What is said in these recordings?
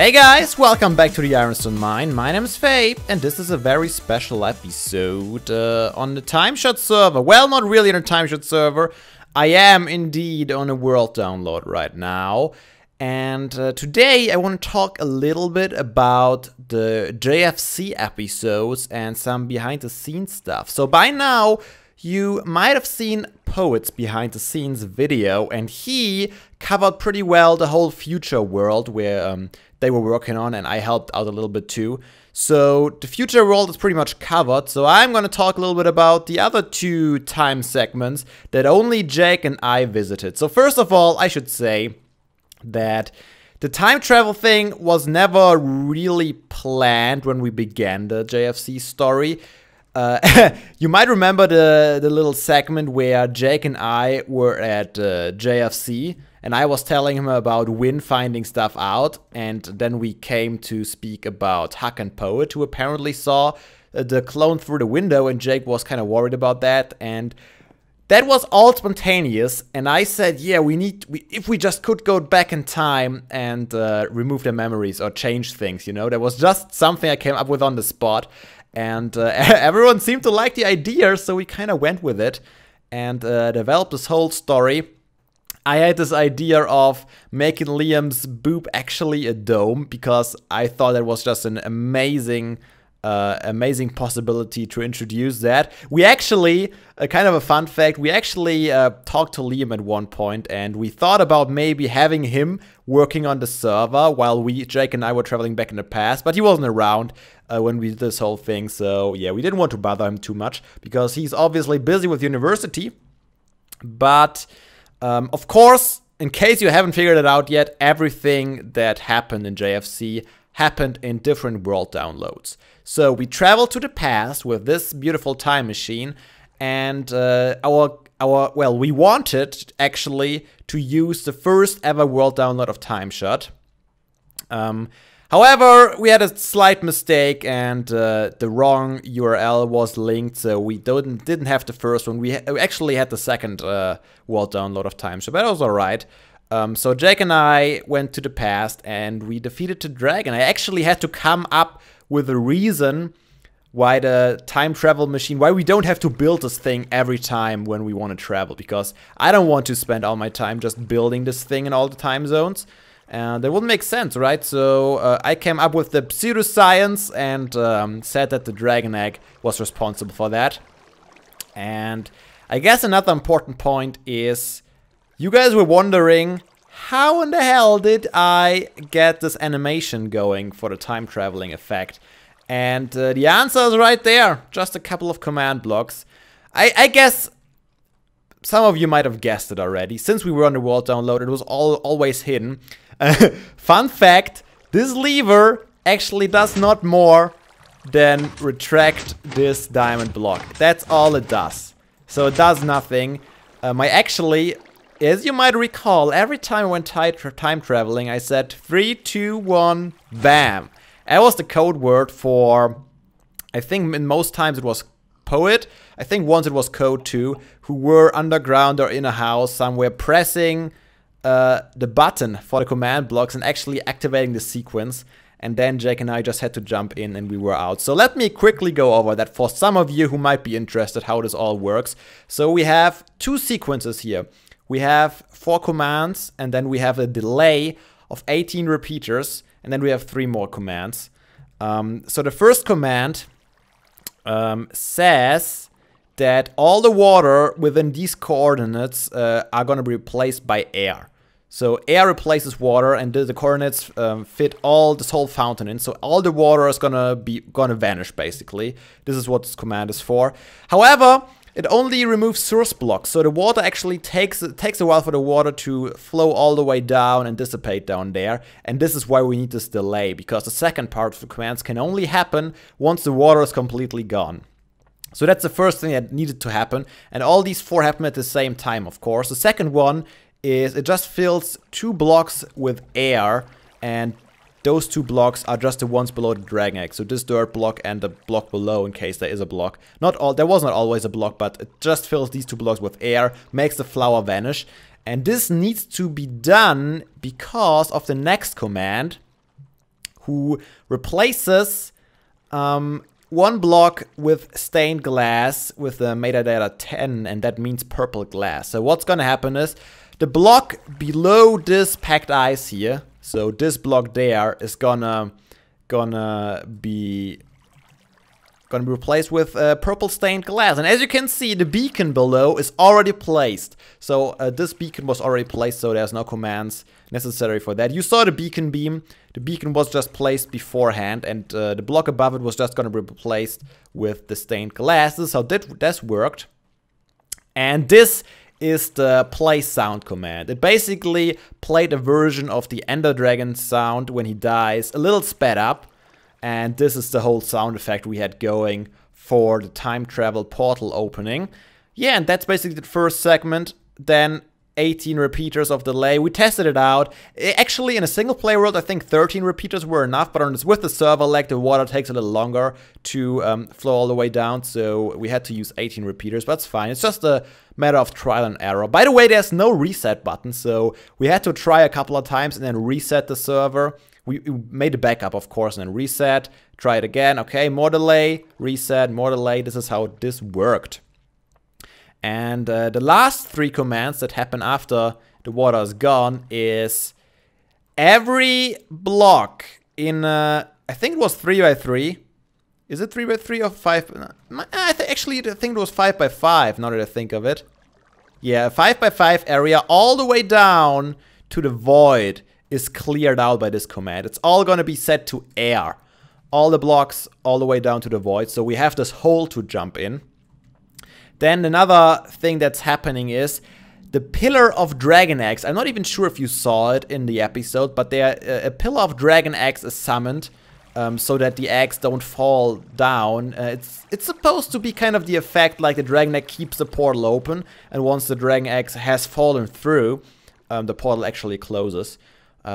Hey guys, welcome back to the Ironstone Mine. My name is Fabe, and this is a very special episode on the TimeShot server. Well, not really on a TimeShot server. I am indeed on a world download right now. And today I want to talk a little bit about the JFC episodes and some behind the scenes stuff. So by now, you might have seen Poet's behind the scenes video, and he covered pretty well the whole future world where they were working on, and I helped out a little bit too. So the future world is pretty much covered, so I'm going to talk a little bit about the other two time segments that only Jake and I visited. So first of all, I should say that the time travel thing was never really planned when we began the JFC story. You might remember the little segment where Jake and I were at JFC, and I was telling him about Win finding stuff out, and then we came to speak about Huck and Poet, who apparently saw the clone through the window, and Jake was kind of worried about that, and that was all spontaneous. And I said, yeah, if we just could go back in time and remove the memories or change things, you know, that was just something I came up with on the spot. And everyone seemed to like the idea, so we kind of went with it and developed this whole story. I had this idea of making Liam's boob actually a dome because I thought that was just an amazing possibility to introduce that. We actually, kind of a fun fact, we actually talked to Liam at one point, and we thought about maybe having him working on the server while Jake and I were traveling back in the past, but he wasn't around when we did this whole thing, so yeah, we didn't want to bother him too much because he's obviously busy with university. But of course, in case you haven't figured it out yet, everything that happened in JFC happened in different world downloads. So we traveled to the past with this beautiful time machine, and we wanted actually to use the first ever world download of TimeShot. However, we had a slight mistake, and the wrong URL was linked, so we didn't have the first one. We actually had the second world download of TimeShot, but that was alright. So Jake and I went to the past, and we defeated the dragon. I actually had to come up with a reason why the time travel machine, why we don't have to build this thing every time when we want to travel, because I don't want to spend all my time just building this thing in all the time zones. And that wouldn't make sense, right? So I came up with the pseudoscience and said that the dragon egg was responsible for that. And I guess another important point is, you guys were wondering, how in the hell did I get this animation going for the time traveling effect? And the answer is right there, just a couple of command blocks. I guess some of you might have guessed it already. Since we were on the world download, it was always hidden. Fun fact, this lever actually does not more than retract this diamond block. That's all it does. So it does nothing. As you might recall, every time I went time traveling, I said 3, 2, 1, bam. That was the code word for, I think in most times it was Poet. I think once it was Code 2, who were underground or in a house somewhere pressing the button for the command blocks and actually activating the sequence. And then Jake and I just had to jump in and we were out. So let me quickly go over that for some of you who might be interested how this all works. So we have two sequences here. We have 4 commands, and then we have a delay of 18 repeaters, and then we have 3 more commands. So the first command says that all the water within these coordinates are going to be replaced by air. So air replaces water, and the coordinates fit this whole fountain in. So all the water is gonna vanish basically. This is what this command is for. However, it only removes source blocks, so the water actually takes a while for the water to flow all the way down and dissipate down there. And this is why we need this delay, because the second part of the commands can only happen once the water is completely gone. So that's the first thing that needed to happen, and all these 4 happen at the same time, of course. The second one is it just fills 2 blocks with air, and those 2 blocks are just the ones below the dragon egg. So this dirt block and the block below, in case there is a block. There was not always a block, but it just fills these 2 blocks with air, makes the flower vanish. And this needs to be done because of the next command, who replaces one block with stained glass with the metadata 10, and that means purple glass. So what's gonna happen is the block below this packed ice here, so this block there is gonna be replaced with purple stained glass. And as you can see, the beacon below is already placed. So this beacon was already placed, so there's no commands necessary for that. You saw the beacon beam. The beacon was just placed beforehand, and the block above it was just going to be replaced with the stained glass. This is how this worked. And this is the play sound command. It basically played a version of the Ender Dragon sound when he dies, a little sped up. And this is the whole sound effect we had going for the time travel portal opening. Yeah, and that's basically the first segment. Then 18 repeaters of delay. We tested it out. Actually, in a single player world, I think 13 repeaters were enough. But on this, with the server lag, the water takes a little longer to flow all the way down. So we had to use 18 repeaters, but it's fine. It's just a matter of trial and error. By the way, there's no reset button. So we had to try a couple of times and then reset the server. We made a backup, of course, and then reset. Try it again. Okay, more delay, reset, more delay. This is how this worked. And the last 3 commands that happen after the water is gone is every block in, I think it was 3x3. Is it 3x3 or 5? Actually, I think it was 5x5, now that I think of it. Yeah, 5x5 area all the way down to the void is cleared out by this command. It's all going to be set to air. All the blocks all the way down to the void. So we have this hole to jump in. Then another thing that's happening is the Pillar of Dragon Eggs. I'm not even sure if you saw it in the episode, but a Pillar of Dragon Eggs is summoned so that the eggs don't fall down. It's supposed to be kind of the effect like the Dragon Egg keeps the portal open, and once the Dragon Eggs has fallen through, the portal actually closes.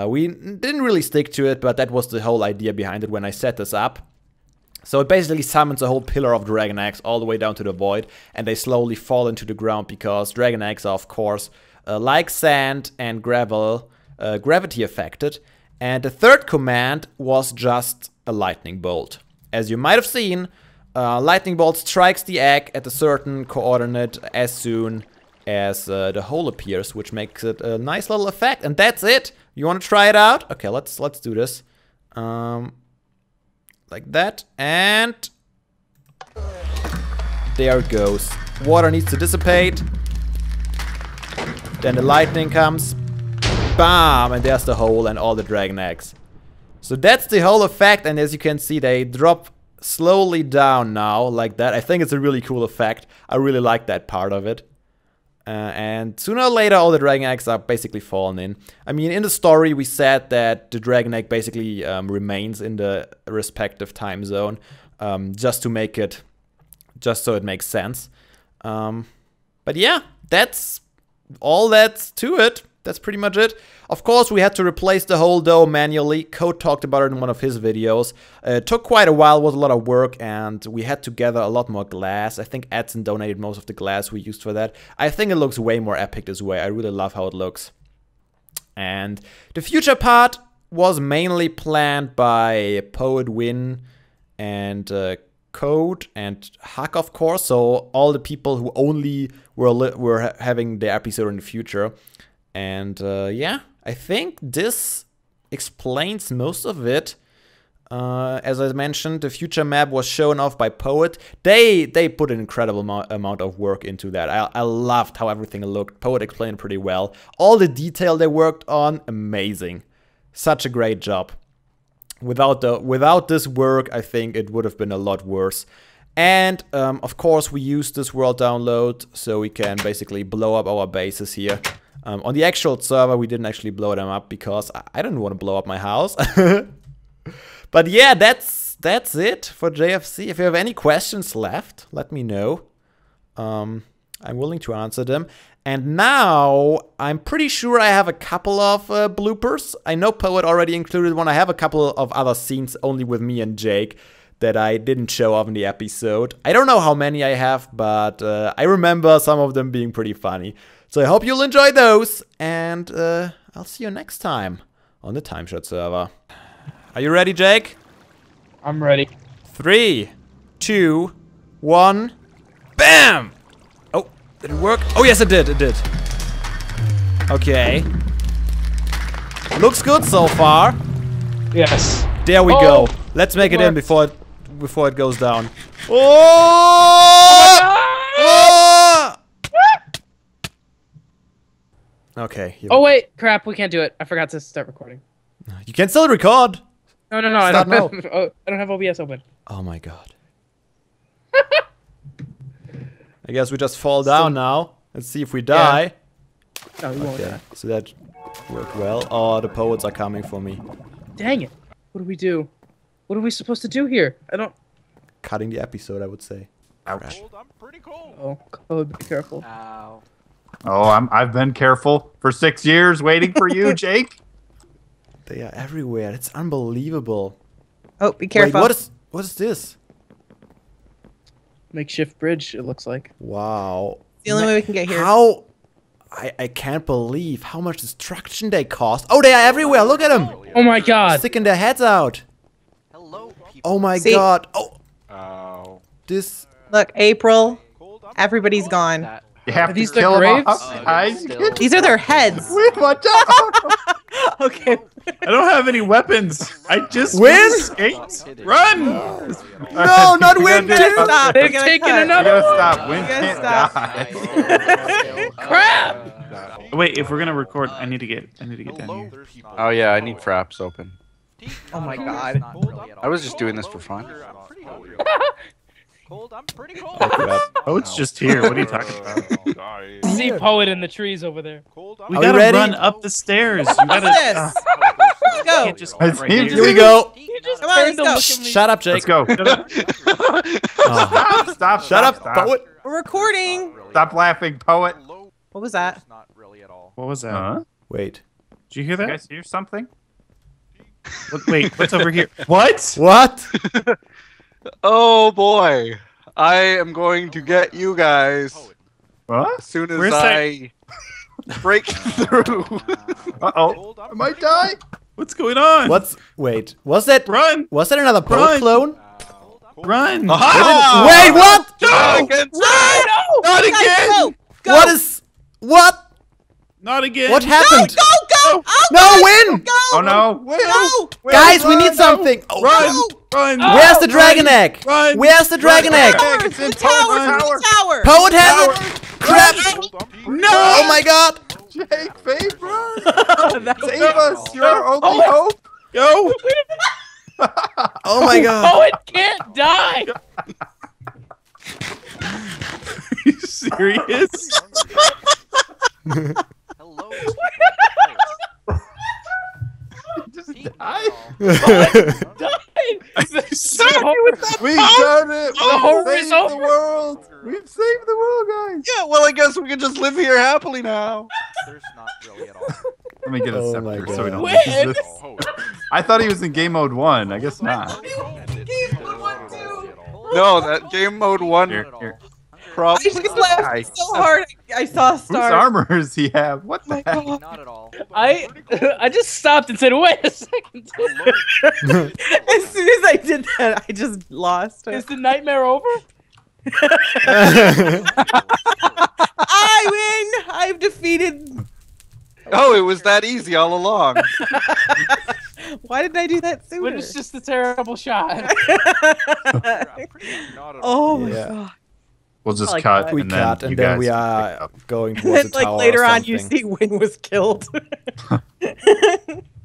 We didn't really stick to it, but that was the whole idea behind it when I set this up. So it basically summons a whole Pillar of Dragon Eggs all the way down to the void, and they slowly fall into the ground because Dragon Eggs are, of course, like sand and gravel, gravity affected. And the third command was just a lightning bolt. As you might have seen, lightning bolt strikes the egg at a certain coordinate as soon as the hole appears, which makes it a nice little effect. And that's it. You want to try it out? Okay, let's do this. Like that, and there it goes. Water needs to dissipate. Then the lightning comes. Bam! And there's the hole and all the dragon eggs. So that's the whole effect, and as you can see, they drop slowly down now, like that. I think it's a really cool effect. I really like that part of it. And sooner or later, all the dragon eggs are basically falling in. I mean, in the story, we said that the dragon egg basically remains in the respective time zone, just to make it, just so it makes sense. But yeah, that's all that's to it. That's pretty much it. Of course, we had to replace the whole dough manually. Code talked about it in one of his videos. It took quite a while, was a lot of work, and we had to gather a lot more glass. I think Edson donated most of the glass we used for that. I think it looks way more epic this way. I really love how it looks. And the future part was mainly planned by Poet Win and Code and Huck, of course. So all the people who only were having the episode in the future. And yeah, I think this explains most of it. As I mentioned, the future map was shown off by Poet. They put an incredible amount of work into that. I loved how everything looked. Poet explained pretty well. All the detail they worked on, amazing. Such a great job. Without this work, I think it would have been a lot worse. And of course, we used this world download so we can basically blow up our bases here. On the actual server, we didn't actually blow them up because I didn't want to blow up my house. But yeah, that's it for JFC. If you have any questions left, let me know. I'm willing to answer them. And now, I'm pretty sure I have a couple of bloopers. I know Poet already included one. I have a couple of other scenes only with me and Jake that I didn't show off in the episode. I don't know how many I have, but I remember some of them being pretty funny. So I hope you'll enjoy those, and I'll see you next time on the TimeShot server. Are you ready, Jake? I'm ready. 3, 2, 1. Bam! Oh, did it work? Oh, yes, it did. It did. Okay. Looks good so far. Yes. There we go. Let's make it in before it goes down. Oh! Okay. Oh wait, crap! We can't do it. I forgot to start recording. You can still record. No, I don't know. I don't have OBS open. Oh my god. I guess we just fall down now. Let's see if we die. No, we won't die. So that worked well. Oh, the poets are coming for me. Dang it! What do we do? What are we supposed to do here? I don't. Cutting the episode, I would say. Ouch. I'm pretty cold. Oh, code. Be careful. Ow. Oh, I've been careful for 6 years waiting for you, Jake. They are everywhere. It's unbelievable. Oh, be careful. Wait, what is this? Makeshift bridge. It looks like. Wow. The only way we can get here. How? I can't believe how much destruction they cost. Oh, they are everywhere. Look at them. Oh my god! Sticking their heads out. Hello, people. Oh my See? god. Oh, Ow. this. Look, April. Everybody's gone. You have Are to these the kill them graves? off, guys. These are their heads. Watch out! Okay. I don't have any weapons. I just Win? escaped. Run! No, not win. Stop. They've We're gonna taken cut. You another. gotta stop. Win gotta can't stop. die. Crap! Wait, if we're gonna record, I need to get down here. Oh yeah, I need fraps open. Oh my god. I was just doing this for fun. Cold. I'm pretty cold. Oh, it's just here. What are you talking about? See poet in the trees over there. Cold. We Are we gotta ready? run up the stairs. You What's gotta. this? Let's go. Can't just It right seems Here we here. go. You just Come on, turned to let's look at me. Shut up, Jake. Let's go. Stop. Shut up, poet. We're recording. Stop laughing, poet. What was that? Not really at all. What was that? Huh? Wait. Did you hear You that? guys hear something? Wait, what's over here? What? What? Oh boy, I am going to get you guys What? as soon as Where's I break through. Uh-oh. I might die. What's going on? Wait. Was that Run! another poet Run. clone? Run! Aha! Wait, what? No! Not again! Go! Go! What? Not again! What happened? Go! Go! No, win! Go! Oh no. Go! Guys, we need something. Oh, Run! Run! Where's the dragon egg? Run! Where's the dragon egg? Tower! It's in The tower! Poet's The tower! Poet has it. Crap! No! Oh my god! Jake, Fabe, run! That's Save us! You're our only hope! Go! Oh my god! Poet can't die. Are you serious? Hello. Just die. We've done it! The horror We've is saved the over. world! We've saved the world, guys! Yeah, well, I guess we can just live here happily now. There's not really at all. Let me get a Oh my scepter so we don't God. lose Win. this. I thought he was in game mode 1. I guess not. No, that game mode 1 Here, here. I probably. just laughed so hard. I saw a Whose star. armor does he have? What the heck? Not at all. I just stopped and said, "Wait a second. As soon as I did that, I just lost. Is the nightmare over?" I win! I've defeated. Oh, it was that easy all along. Why didn't I do that When sooner? it's just a terrible shot. Oh my Yeah. god. We'll just like cut that. We and cut, then and you then guys we pick are up. going towards the Like tower. later or on, you something. see Win was killed.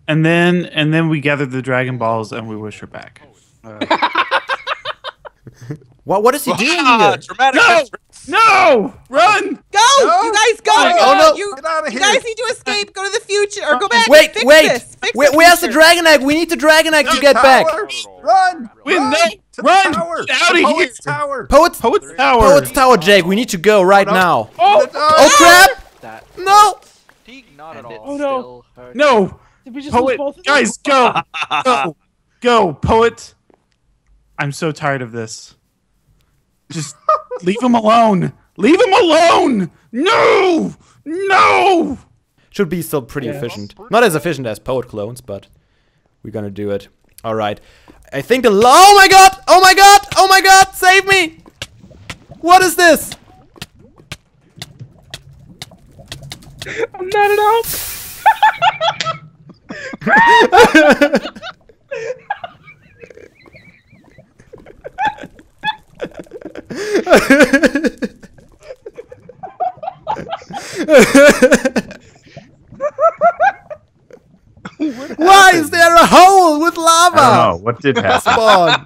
And then we gathered the Dragon Balls and we wish her back. What is he doing Ah, here? dramatic No! entrance. No! Run! Go! You guys go! Oh, no. You, Get out of you here! guys need to escape. Go to the future or go back. Wait, and fix wait! This. Fix Where's the the future. dragon egg? We need the dragon egg to get back. Run! Win, Run! no! To the Run! tower! Get outta The Poet's here! Tower! Poets Tower! Poets Tower, Jake. We need to go right now. Oh, Oh crap! That No! not at all. Oh, no. No! did we just lose Poet! both of them? Guys, go! Go! Go! Poet! I'm so tired of this. Just leave him alone! Leave him alone! No! No! Should be still pretty efficient. Not as efficient as poet clones, but we're gonna do it. Alright. I think the oh my god! Oh my god! Oh my god! Save me! What is this? I'm not at all. Why is there a hole with lava? I don't know. What did happen? Spawn.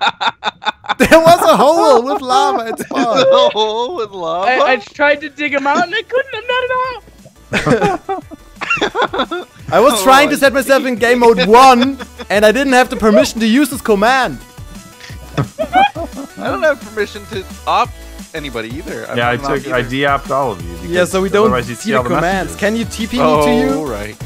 There was a hole with lava at spawn. Oh, with lava. I tried to dig him out and I couldn't. I'm not at all. I was trying to set myself in game mode 1 and I didn't have the permission to use this command. I don't have permission to opt anybody either. Yeah, I I'm not de-opt all of you. Yeah, so we don't otherwise see you'd see the all the commands. messages. Can you TP me to Oh, you? right.